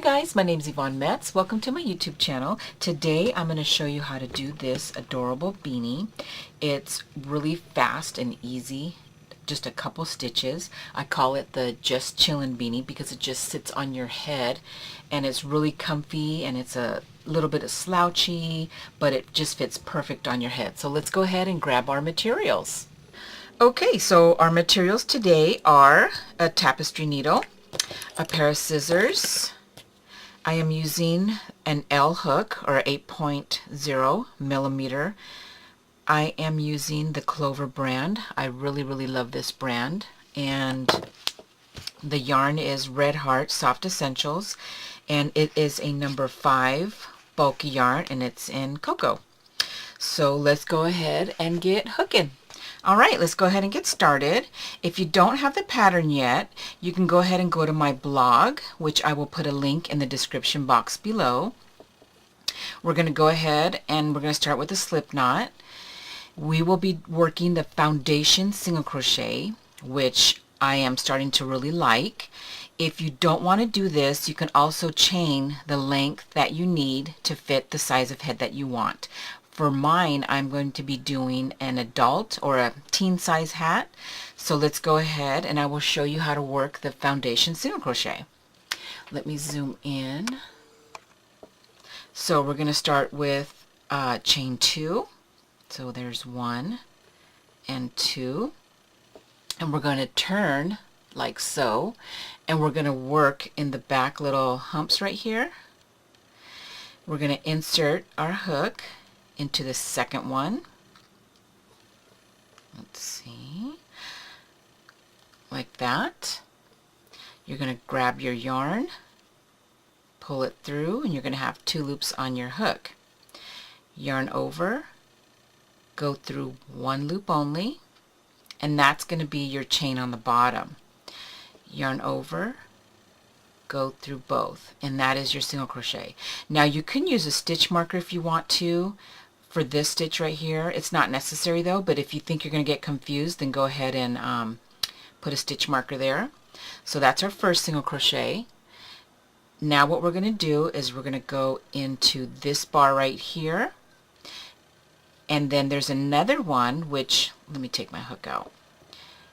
guys, my name is Yvonne Metz. Welcome to my YouTube channel. Today I'm going to show you how to do this adorable beanie. It's really fast and easy, just a couple stitches. I call it the Just Chillin Beanie because it just sits on your head and it's really comfy and it's a little bit of slouchy, but it just fits perfect on your head. So let's go ahead and grab our materials. Okay, so our materials today are a tapestry needle, a pair of scissors. I am using an L hook or 8.0 millimeter. I am using the Clover brand. I really love this brand, and the yarn is Red Heart Soft Essentials, and it is a number 5 bulky yarn, and it's in cocoa. So let's go ahead and get hooking. Alright, let's go ahead and get started. If you don't have the pattern yet, you can go ahead and go to my blog, which I will put a link in the description box below. We're going to go ahead and we're going to start with a slip knot. We will be working the foundation single crochet, which I am starting to really like. If you don't want to do this, you can also chain the length that you need to fit the size of head that you want. For mine, I'm going to be doing an adult or a teen size hat. So let's go ahead and I will show you how to work the foundation single crochet. Let me zoom in. So we're going to start with chain 2. So there's 1 and 2. And we're going to turn like so. And we're going to work in the back little humps right here. We're going to insert our hook into the second one. Let's see, like that. You're going to grab your yarn, pull it through, and you're going to have 2 loops on your hook. Yarn over, go through 1 loop only, and that's going to be your chain on the bottom. Yarn over, go through both, and that is your single crochet. Now you can use a stitch marker if you want to for this stitch right here. It's not necessary though, but if you think you're going to get confused, then go ahead and put a stitch marker there. So that's our first single crochet. Now what we're going to do is we're going to go into this bar right here, and then there's another one, which, let me take my hook out.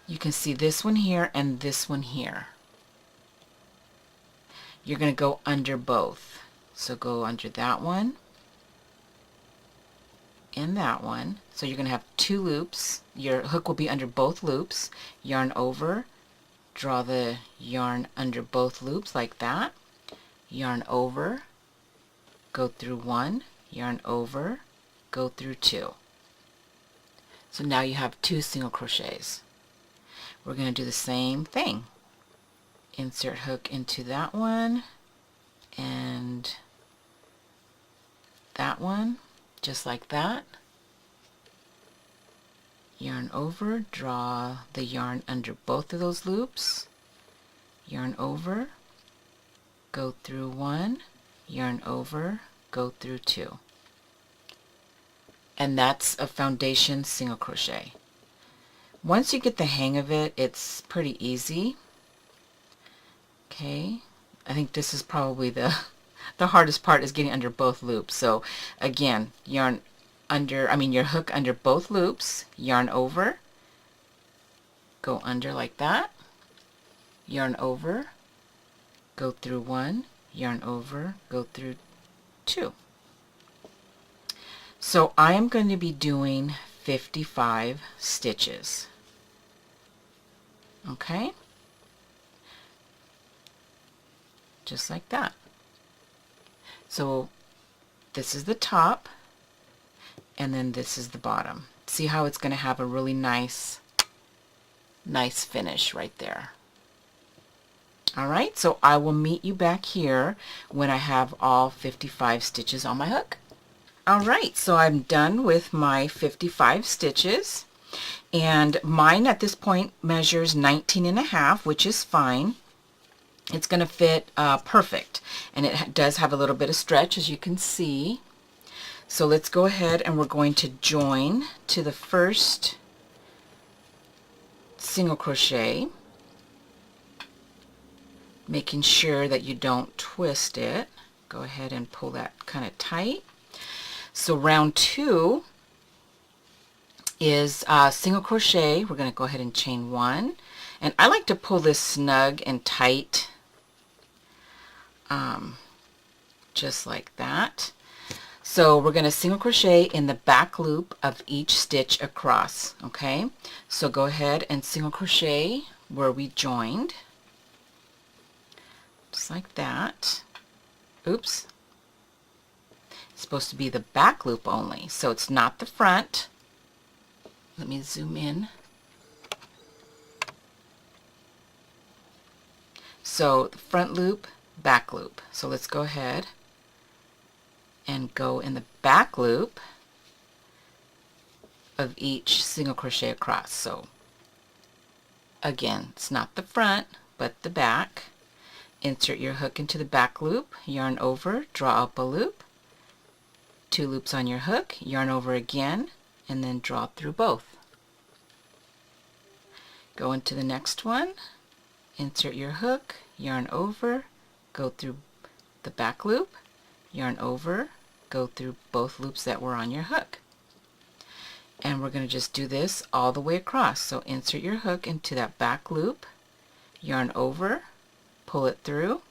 You can see this one here and this one here. You're going to go under both. So go under that one and that one. So you're going to have 2 loops. Your hook will be under both loops. Yarn over, draw the yarn under both loops like that. Yarn over, go through 1, yarn over, go through 2. So now you have 2 single crochets. We're going to do the same thing. Insert hook into that one and that one, just like that. Yarn over, draw the yarn under both of those loops. Yarn over, go through 1, yarn over, go through 2. And that's a foundation single crochet. Once you get the hang of it, it's pretty easy. Okay, I think this is probably the hardest part, is getting under both loops. So again, yarn under, your hook under both loops, yarn over, go under like that, yarn over, go through 1, yarn over, go through 2. So I am going to be doing 55 stitches. Okay, just like that. So this is the top and then this is the bottom. See how it's going to have a really nice finish right there. Alright, so I will meet you back here when I have all 55 stitches on my hook. Alright, so I'm done with my 55 stitches, and mine at this point measures 19.5, which is fine. It's going to fit perfect, and it does have a little bit of stretch, as you can see. So let's go ahead and we're going to join to the first single crochet. making sure that you don't twist it. Go ahead and pull that kind of tight. So round 2 is single crochet. We're going to go ahead and chain 1, and I like to pull this snug and tight, just like that. So we're going to single crochet in the back loop of each stitch across. Okay, so go ahead and single crochet where we joined, just like that. Oops, it's supposed to be the back loop only, so it's not the front. Let me zoom in. So the front loop, back loop. So let's go ahead and go in the back loop of each single crochet across. So again, it's not the front but the back. Insert your hook into the back loop, yarn over, draw up a loop, 2 loops on your hook, yarn over again, and then draw through both. Go into the next one, insert your hook, yarn over, go through the back loop, yarn over, go through both loops that were on your hook. And we're going to just do this all the way across. So insert your hook into that back loop, yarn over, pull it through,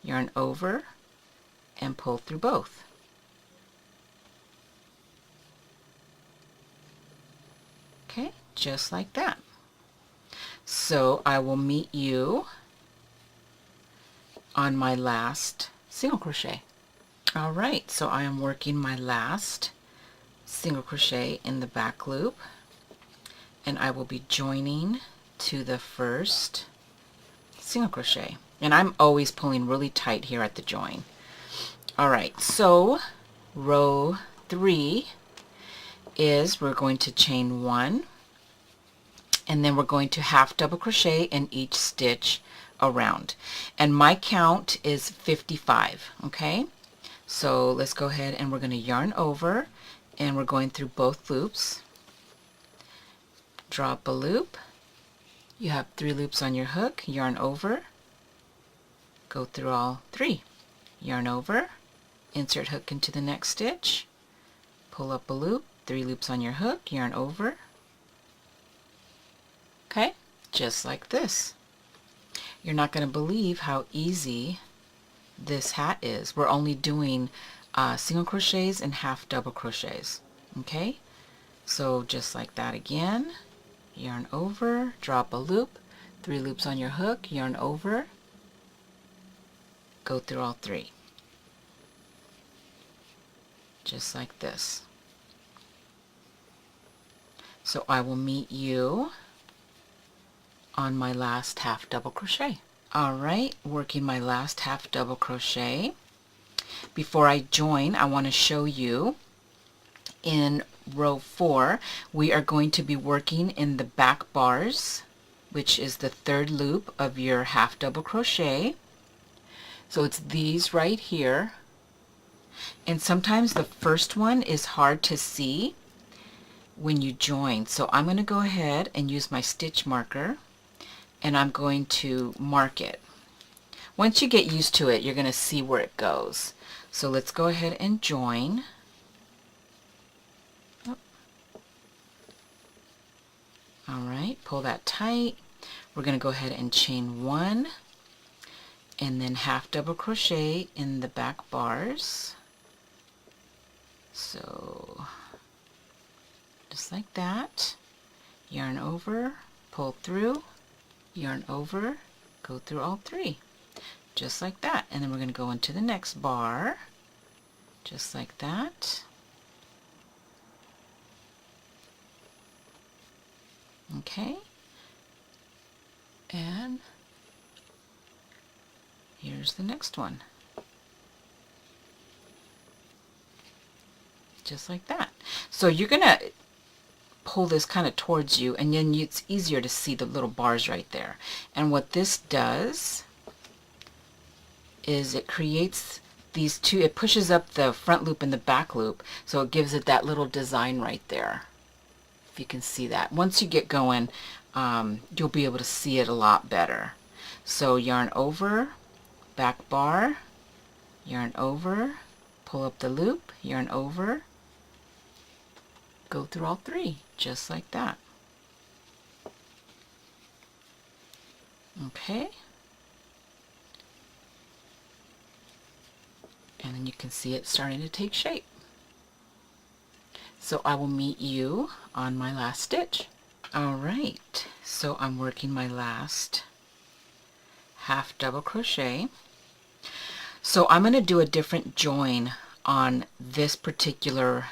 yarn over, and pull through both. Okay, just like that. So I will meet you on my last single crochet. Alright, so I am working my last single crochet in the back loop, and I will be joining to the first single crochet, and I'm always pulling really tight here at the join. Alright, so row 3 is we're going to chain 1, and then we're going to half double crochet in each stitch around, and my count is 55. Okay, so let's go ahead and we're going to yarn over, and we're going through both loops, draw up a loop, you have 3 loops on your hook, yarn over, go through all 3, yarn over, insert hook into the next stitch, pull up a loop, 3 loops on your hook, yarn over. Okay, just like this. You're not going to believe how easy this hat is. We're only doing single crochets and half double crochets. Okay, so just like that again, yarn over, drop a loop, 3 loops on your hook, yarn over, go through all 3. Just like this. So I will meet you on my last half double crochet. Alright, working my last half double crochet. Before I join, I want to show you in row 4 we are going to be working in the back bars, which is the 3rd loop of your half double crochet. So it's these right here, and sometimes the first one is hard to see when you join, so I'm going to go ahead and use my stitch marker, and I'm going to mark it. Once you get used to it, you're going to see where it goes. So let's go ahead and join. Alright, pull that tight. We're going to go ahead and chain 1 and then half double crochet in the back bars. So just like that. Yarn over, pull through, yarn over, go through all 3, just like that. And then we're going to go into the next bar, just like that. Okay, and here's the next one, just like that. So you're gonna pull this kind of towards you, and then it's easier to see the little bars right there. And what this does is it creates these two, it pushes up the front loop and the back loop, so it gives it that little design right there. If you can see that. Once you get going, you'll be able to see it a lot better. So yarn over, back bar, yarn over, pull up the loop, yarn over, go through all 3, just like that. Okay. And then you can see it starting to take shape. So I will meet you on my last stitch. Alright, so I'm working my last half double crochet. So I'm going to do a different join on this particular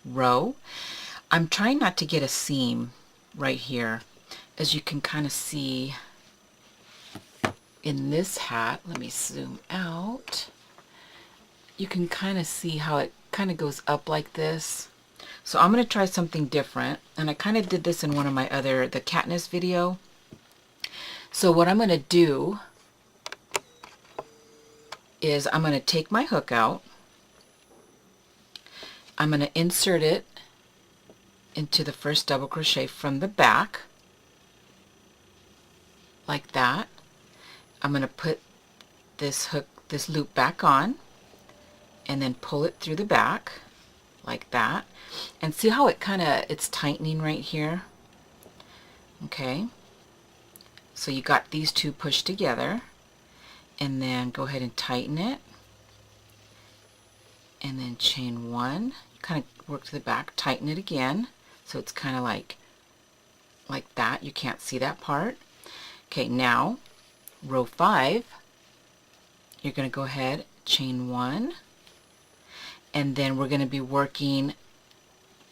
row. I'm trying not to get a seam right here. As you can kind of see in this hat, let me zoom out. You can kind of see how it kind of goes up like this. So I'm going to try something different, and I kind of did this in one of my other, the Katniss video. So what I'm going to do is I'm going to take my hook out. I'm going to insert it into the first double crochet from the back, like that. I'm going to put this hook, this loop back on, and then pull it through the back, like that. And see how it it's tightening right here? Okay. So you got these 2 pushed together, and then go ahead and tighten it, and then chain 1. You kind of work to the back, tighten it again, so it's kind of like that. You can't see that part. Okay, now row 5, you're going to go ahead, chain 1, and then we're going to be working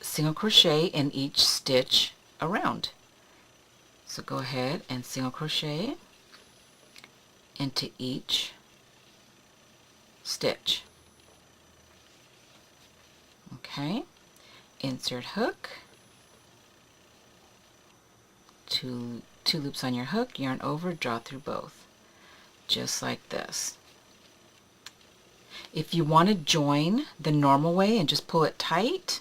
single crochet in each stitch around. So go ahead and single crochet into each stitch. Okay, insert hook, two loops on your hook, yarn over, draw through both, just like this. If you want to join the normal way and just pull it tight,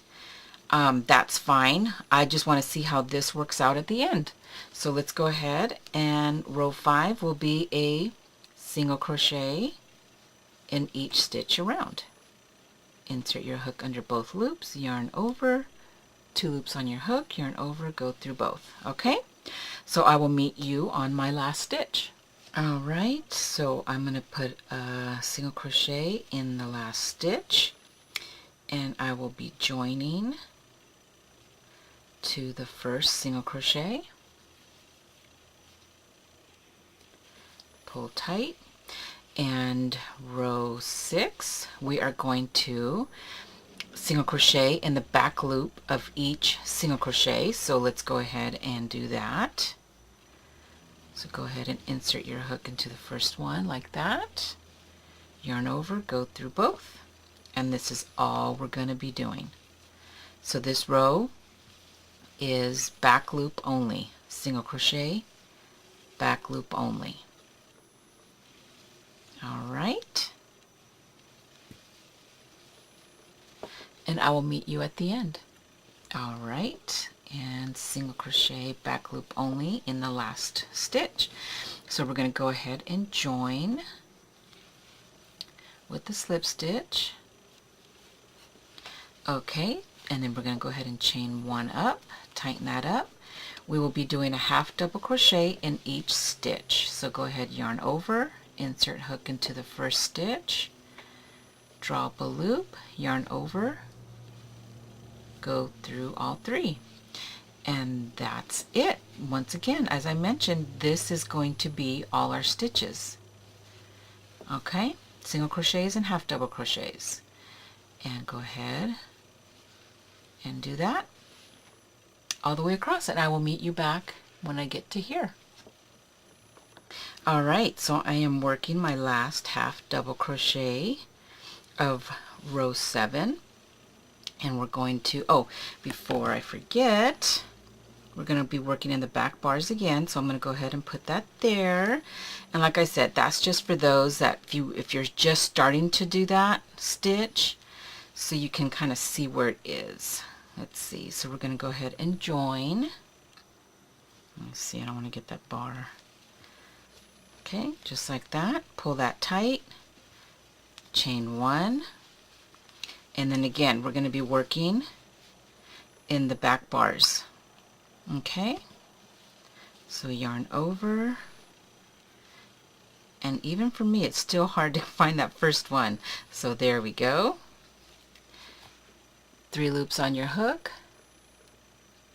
that's fine. I just want to see how this works out at the end. So let's go ahead, and row 5 will be a single crochet in each stitch around. Insert your hook under both loops, yarn over, 2 loops on your hook, yarn over, go through both. Okay, so I will meet you on my last stitch. Alright, so I'm going to put a single crochet in the last stitch, and I will be joining to the first single crochet, pull tight, and row 6 we are going to single crochet in the back loop of each single crochet. So let's go ahead and do that. So go ahead and insert your hook into the first one like that, yarn over, go through both, and this is all we're going to be doing. So this row is back loop only, single crochet, back loop only. Alright, and I will meet you at the end. Alright, and single crochet, back loop only in the last stitch. So we're going to go ahead and join with the slip stitch. Okay, and then we're going to go ahead and chain 1 up, tighten that up. We will be doing a half double crochet in each stitch. So go ahead, yarn over, insert hook into the first stitch, draw up a loop, yarn over, go through all 3. And that's it. Once again, as I mentioned, this is going to be all our stitches. Okay, single crochets and half double crochets. And go ahead and do that all the way across, and I will meet you back when I get to here. Alright, so I am working my last half double crochet of row 7, and we're going to, oh, before I forget, we're going to be working in the back bars again, so I'm going to go ahead and put that there. And like I said, that's just for those that if you're just starting to do that stitch, so you can kind of see where it is. Let's see, so we're going to go ahead and join. Let's see, I don't want to get that bar. Okay, just like that. Pull that tight, chain 1, and then again we're going to be working in the back bars. Okay, so yarn over, and even for me it's still hard to find that first one, so there we go. 3 loops on your hook,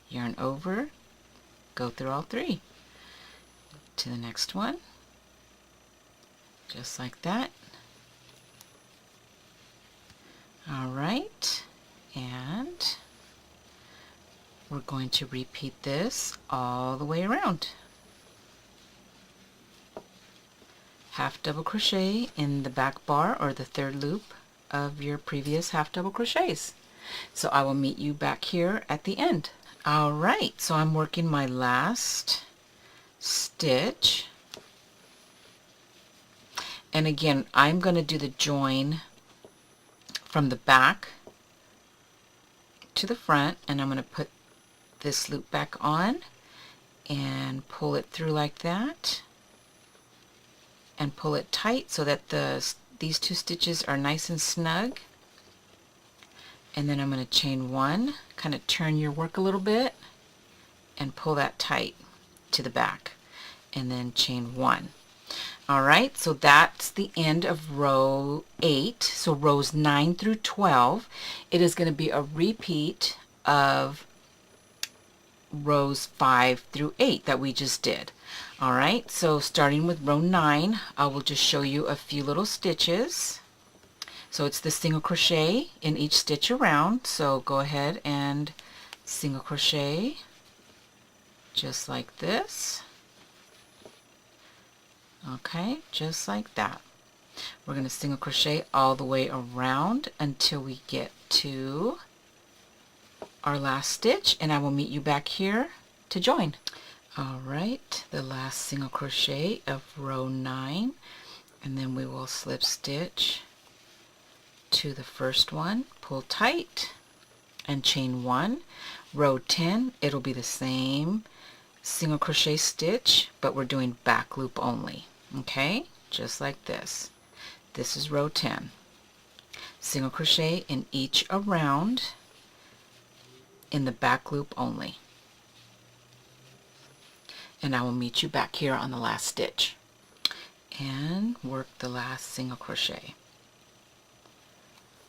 yarn over, go through all 3 to the next one, just like that. All right, and we're going to repeat this all the way around. Half double crochet in the back bar or the 3rd loop of your previous half double crochets. So I will meet you back here at the end. All right, so I'm working my last stitch, and again I'm going to do the join from the back to the front, and I'm going to put this loop back on and pull it through like that, and pull it tight so that these 2 stitches are nice and snug. And then I'm going to chain 1, kind of turn your work a little bit, and pull that tight to the back, and then chain 1. Alright, so that's the end of row 8. So rows 9 through 12, it is going to be a repeat of rows 5 through 8 that we just did. Alright, so starting with row 9, I will just show you a few little stitches. So it's the single crochet in each stitch around, so go ahead and single crochet just like this. Okay, just like that. We're going to single crochet all the way around until we get to our last stitch, and I will meet you back here to join. Alright, the last single crochet of row 9, and then we will slip stitch to the first one, pull tight, and chain 1. Row 10, it'll be the same single crochet stitch, but we're doing back loop only. Okay, just like this. This is row 10. Single crochet in each around in the back loop only. And I will meet you back here on the last stitch and work the last single crochet.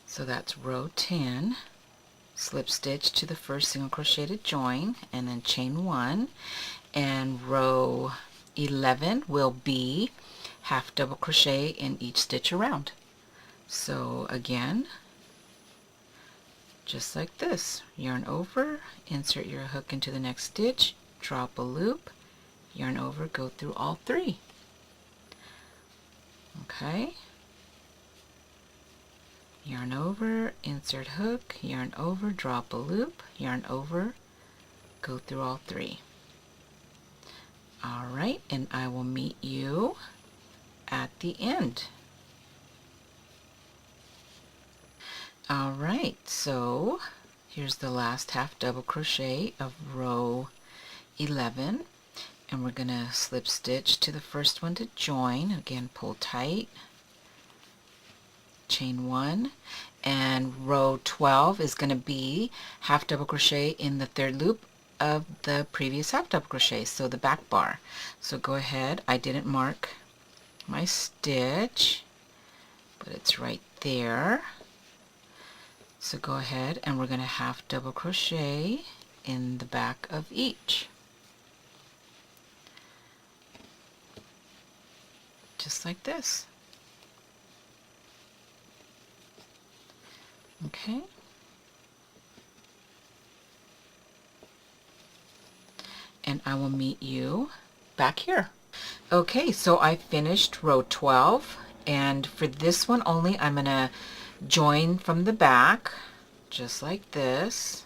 So that's row 10, slip stitch to the first single crochet to join, and then chain 1, and row 11 will be half double crochet in each stitch around. So again, just like this, yarn over, insert your hook into the next stitch, drop a loop, yarn over, go through all 3. Okay, yarn over, insert hook, yarn over, drop a loop, yarn over, go through all 3. Alright, and I will meet you at the end. Alright, so here's the last half double crochet of row 11, and we're going to slip stitch to the first one to join. Again, pull tight, chain 1, and row 12 is going to be half double crochet in the 3rd loop of the previous half double crochet, so the back bar. So go ahead, I didn't mark my stitch, but it's right there. So go ahead, and we're going to half double crochet in the back of each, just like this. Okay, and I will meet you back here. Okay, so I finished row 12, and for this one only I'm going to join from the back just like this.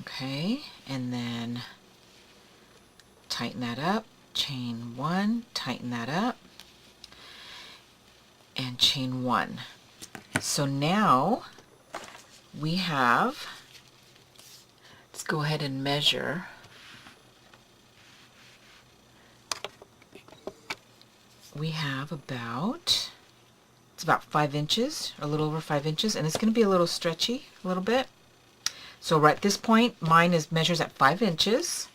Okay, and then tighten that up, chain 1, tighten that up, and chain 1. So now we have, let's go ahead and measure we have about, it's about 5 inches, a little over 5 inches, and it's going to be a little stretchy, a little bit. So right at this point, mine measures at 5 inches.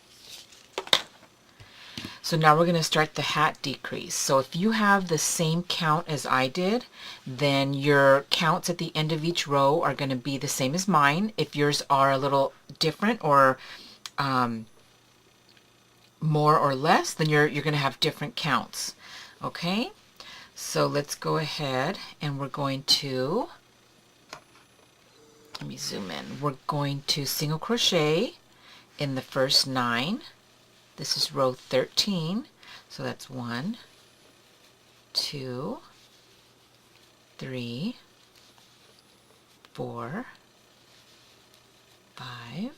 So now we're going to start the hat decrease. So if you have the same count as I did, then your counts at the end of each row are going to be the same as mine. If yours are a little different or more or less, then you're going to have different counts. Okay, so let's go ahead and we're going to, let me zoom in, we're going to single crochet in the first 9. This is row 13, so that's 1, 2, 3, 4, 5,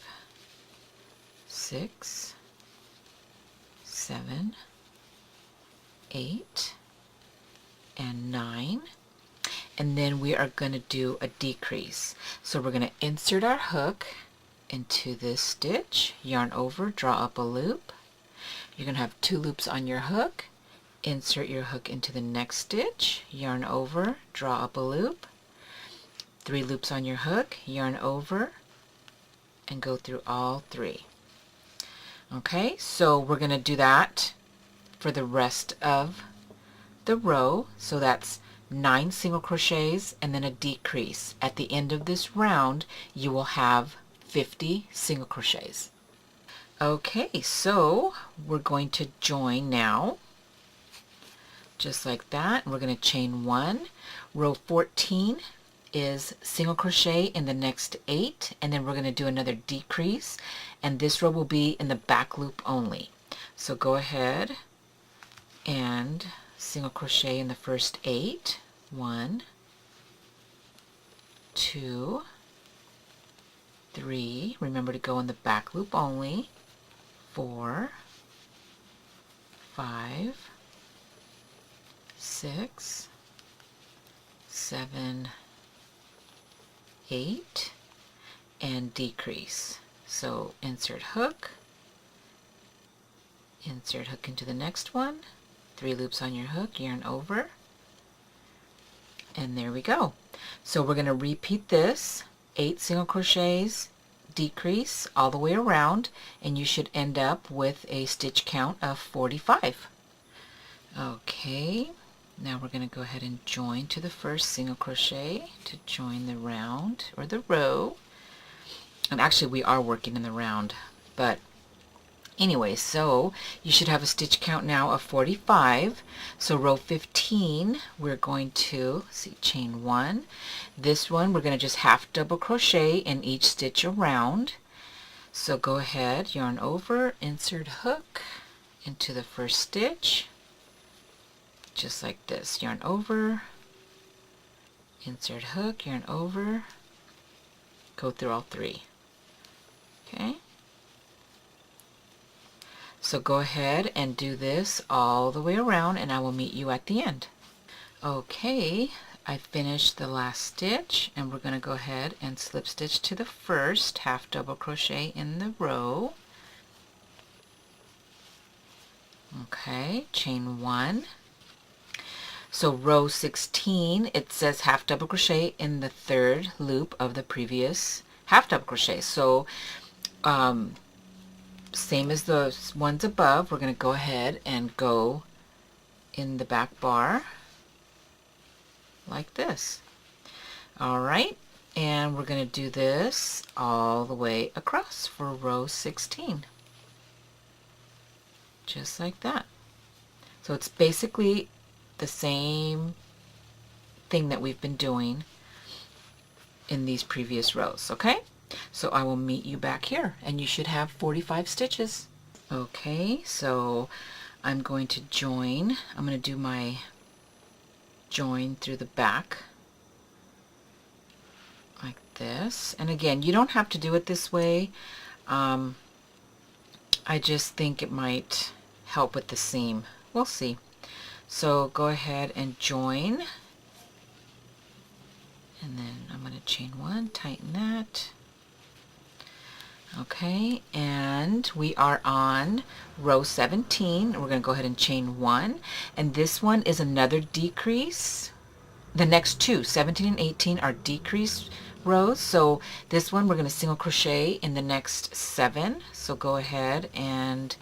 6, 7, 8, and 9. And then we are going to do a decrease. So we're going to insert our hook into this stitch, yarn over, draw up a loop. You're going to have 2 loops on your hook. Insert your hook into the next stitch, yarn over, draw up a loop. 3 loops on your hook, yarn over, and go through all 3. Okay, so we're going to do that for the rest of the row. So that's 9 single crochets and then a decrease. At the end of this round, you will have 50 single crochets. Okay, so we're going to join now, just like that. We're going to chain 1. Row 14 is single crochet in the next 8, and then we're going to do another decrease, and this row will be in the back loop only. So go ahead and single crochet in the first 8. 1, 2, 3. Remember to go in the back loop only. 4, 5, 6, 7, 8, and decrease. So insert hook into the next one, 3 loops on your hook, yarn over, and there we go. So we're going to repeat this, 8 single crochets, decrease all the way around, and you should end up with a stitch count of 45. Okay, now we're going to go ahead and join to the first single crochet to join the round or the row. And actually we are working in the round, but anyway, so you should have a stitch count now of 45. So row 15, we're going to chain 1. This one we're going to just half double crochet in each stitch around. So go ahead, yarn over, insert hook into the first stitch, just like this. Yarn over, insert hook, yarn over, go through all 3. Okay. So go ahead and do this all the way around, and I will meet you at the end. Okay, I finished the last stitch, and we're going to go ahead and slip stitch to the first half double crochet in the row. Okay, chain 1. So row 16, it says half double crochet in the 3rd loop of the previous half double crochet. So same as the ones above, we're going to go ahead and go in the back bar like this. Alright, and we're going to do this all the way across for row 16. Just like that. So it's basically the same thing that we've been doing in these previous rows, okay? So I will meet you back here, and you should have 45 stitches. Okay, so I'm going to join. I'm going to do my join through the back like this. And again, you don't have to do it this way. I just think it might help with the seam. We'll see. So go ahead and join. And then I'm going to chain 1, tighten that. Okay, and we are on row 17. We're going to go ahead and chain 1, and this one is another decrease. The next two, 17 and 18, are decrease rows. So this one we're going to single crochet in the next 7. So go ahead and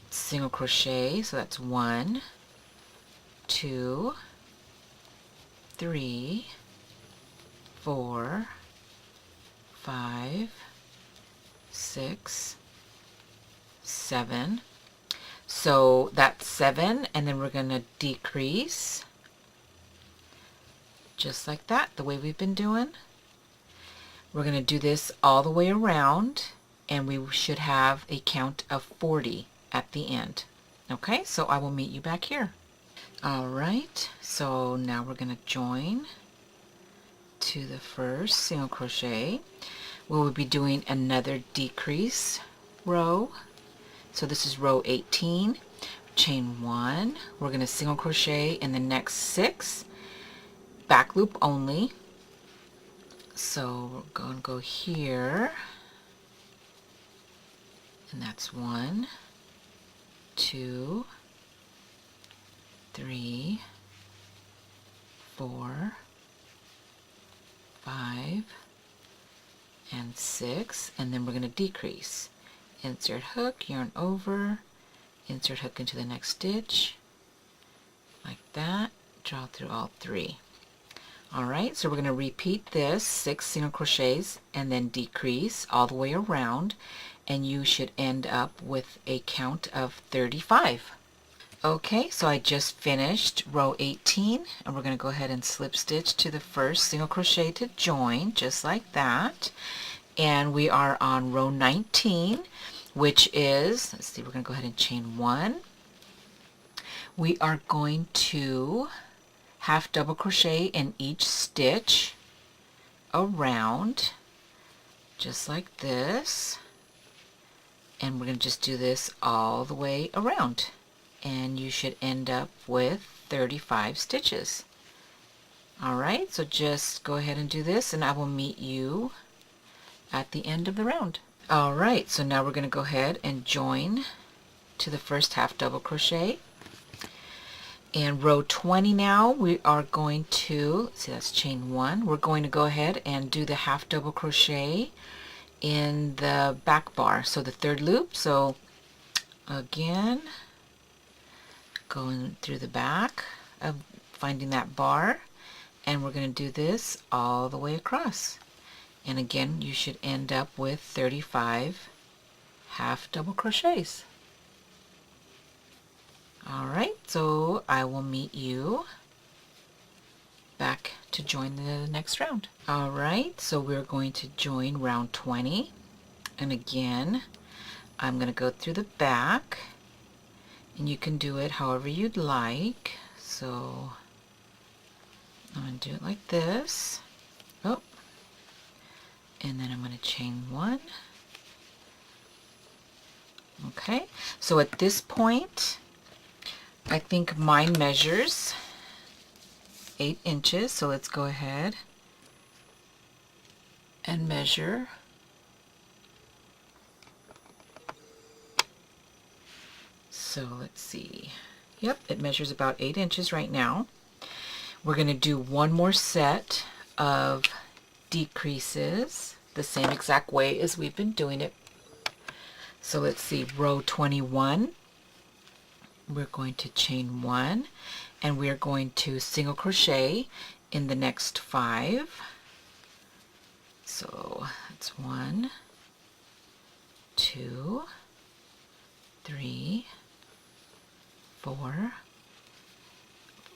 single crochet. So that's 1, 2, 3, 4, 5, 6, 7. So that's 7, and then we're going to decrease just like that, the way we've been doing. We're going to do this all the way around, and we should have a count of 40 at the end. Okay, so I will meet you back here. All right, so now we're going to join to the first single crochet. We will be doing another decrease row. So this is row 18, chain 1. We're going to single crochet in the next 6, back loop only. So we're going to go here, and that's 1, 2, 3, 4, 5, and 6, and then we're going to decrease. Insert hook, yarn over, insert hook into the next stitch, like that, draw through all 3. Alright, so we're going to repeat this 6 single crochets and then decrease all the way around, and you should end up with a count of 35. Okay, so I just finished row 18, and we're going to go ahead and slip stitch to the first single crochet to join, just like that. And we are on row 19, which is, let's see, we're going to go ahead and chain 1. We are going to half double crochet in each stitch around, just like this. And we're going to just do this all the way around, and you should end up with 35 stitches. Alright, so just go ahead and do this, and I will meet you at the end of the round. Alright, so now we're going to go ahead and join to the first half double crochet. In row 20 now, we are going to, see, that's chain 1. We're going to go ahead and do the half double crochet in the back bar, so the 3rd loop. So again, going through the back of finding that bar, and we're going to do this all the way across. And again, you should end up with 35 half double crochets. Alright, so I will meet you back to join the next round. Alright, so we're going to join round 20, and again I'm going to go through the back, and you can do it however you'd like. So I'm going to do it like this. Oh, and then I'm going to chain 1. Okay, so at this point I think mine measures 8 inches, so let's go ahead and measure. So let's see. Yep, it measures about 8 inches right now. We're going to do one more set of decreases the same exact way as we've been doing it. So let's see, row 21. We're going to chain 1, and we're going to single crochet in the next 5. So that's 1, 2, 3, 4,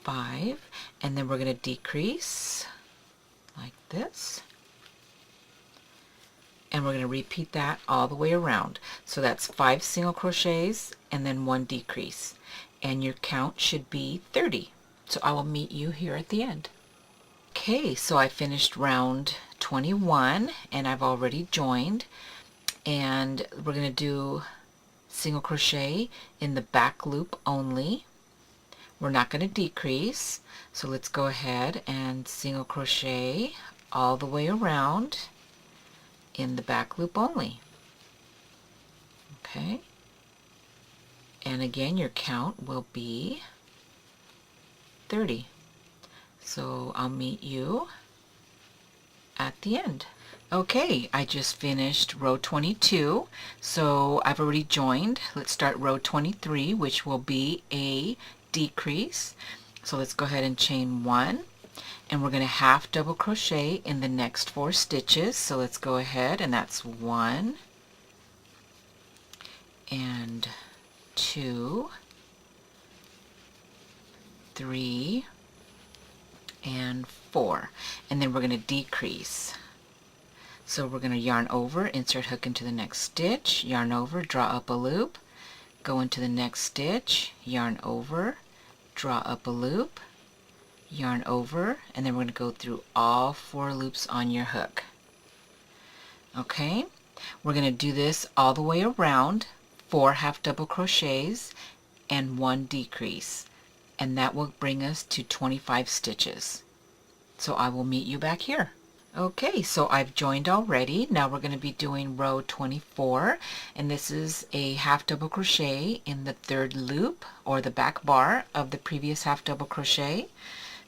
5, and then we're going to decrease like this, and we're going to repeat that all the way around. So that's 5 single crochets and then 1 decrease, and your count should be 30. So I will meet you here at the end. Okay, so I finished round 21, and I've already joined, and we're going to do single crochet in the back loop only. We're not going to decrease, so let's go ahead and single crochet all the way around, in the back loop only. Okay, and again your count will be 30. So I'll meet you at the end. Okay, I just finished row 22, so I've already joined. Let's start row 23, which will be a decrease. So let's go ahead and chain 1, and we're going to half double crochet in the next 4 stitches. So let's go ahead, and that's 1 and 2, 3, and 4, and then we're going to decrease. So we're going to yarn over, insert hook into the next stitch, yarn over, draw up a loop, go into the next stitch, yarn over, draw up a loop, yarn over, and then we're going to go through all 4 loops on your hook. Okay, we're going to do this all the way around, 4 half double crochets and 1 decrease, and that will bring us to 25 stitches. So I will meet you back here. Okay, so I've joined already. Now we're going to be doing row 24, and this is a half double crochet in the 3rd loop or the back bar of the previous half double crochet.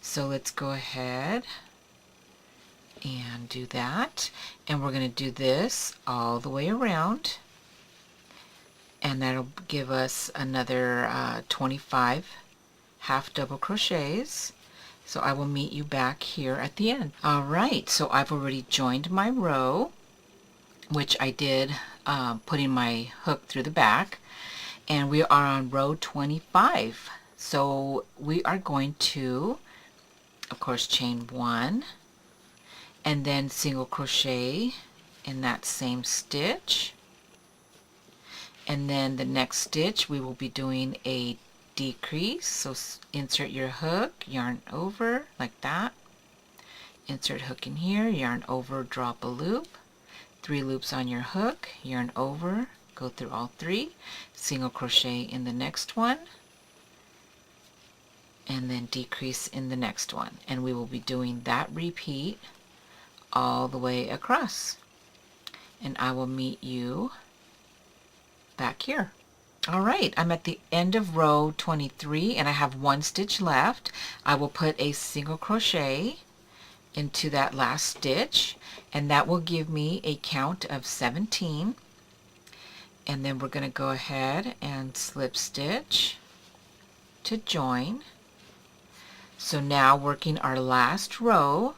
So let's go ahead and do that, and we're going to do this all the way around, and that'll give us another 25 half double crochets. So I will meet you back here at the end. Alright, so I've already joined my row, which I did putting my hook through the back, and we are on row 25. So we are going to, of course, chain 1 and then single crochet in that same stitch, and then the next stitch we will be doing a decrease. So insert your hook, yarn over like that, insert hook in here, yarn over, drop a loop, 3 loops on your hook, yarn over, go through all 3, single crochet in the next one, and then decrease in the next one, and we will be doing that repeat all the way across, and I will meet you back here. Alright, I'm at the end of row 23 and I have 1 stitch left. I will put a single crochet into that last stitch, and that will give me a count of 17, and then we're going to go ahead and slip stitch to join. So now working our last row,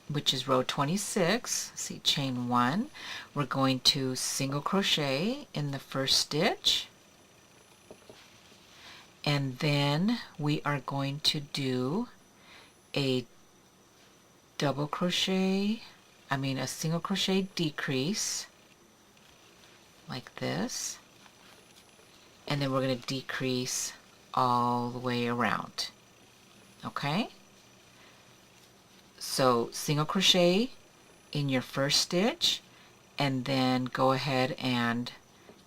which is row 26, see, chain 1, we're going to single crochet in the first stitch, and then we are going to do a double crochet, a single crochet decrease like this, and then we're going to decrease all the way around. Okay, so single crochet in your first stitch, and then go ahead and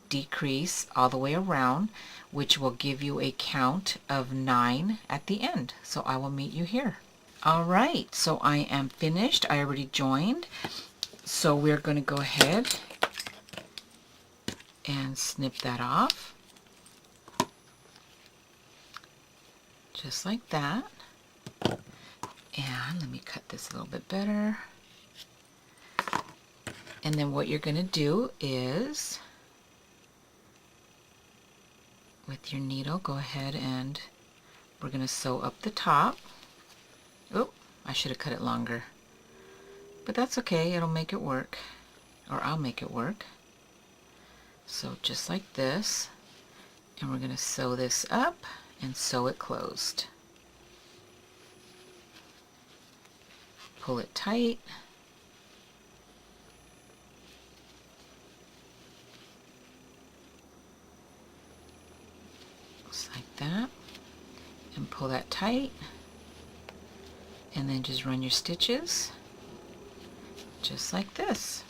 decrease all the way around, which will give you a count of 9 at the end. So I will meet you here. Alright, so I am finished. I already joined. So we're going to go ahead and snip that off. Just like that. And let me cut this a little bit better. And then what you're going to do is, with your needle, go ahead and we're going to sew up the top. Oh, I should have cut it longer, but that's okay, it'll make it work, or I'll make it work. So just like this, and we're going to sew this up and sew it closed. Pull it tight. Just like that, and pull that tight, and then just run your stitches just like this.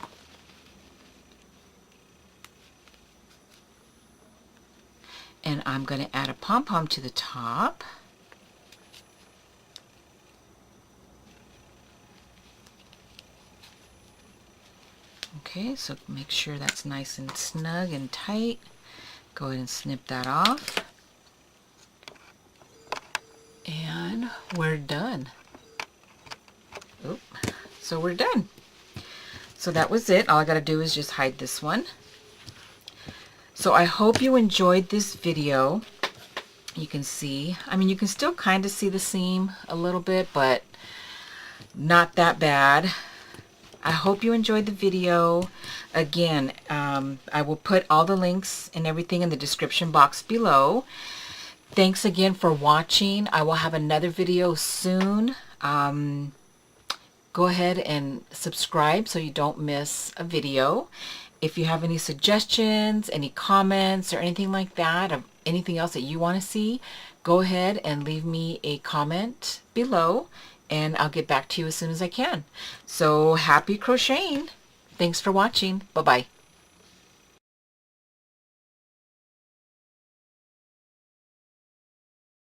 And I'm going to add a pom-pom to the top. Okay, so make sure that's nice and snug and tight. Go ahead and snip that off. And we're done. Oop. So we're done. So that was it. All I got to do is just hide this one. So I hope you enjoyed this video. You can see, I mean, you can still kind of see the seam a little bit, but not that bad. I hope you enjoyed the video. Again, I will put all the links and everything in the description box below. Thanks again for watching. I will have another video soon. Go ahead and subscribe so you don't miss a video. If you have any suggestions, any comments, or anything like that, or anything else that you want to see, go ahead and leave me a comment below, and I'll get back to you as soon as I can. So happy crocheting. Thanks for watching. Bye-bye.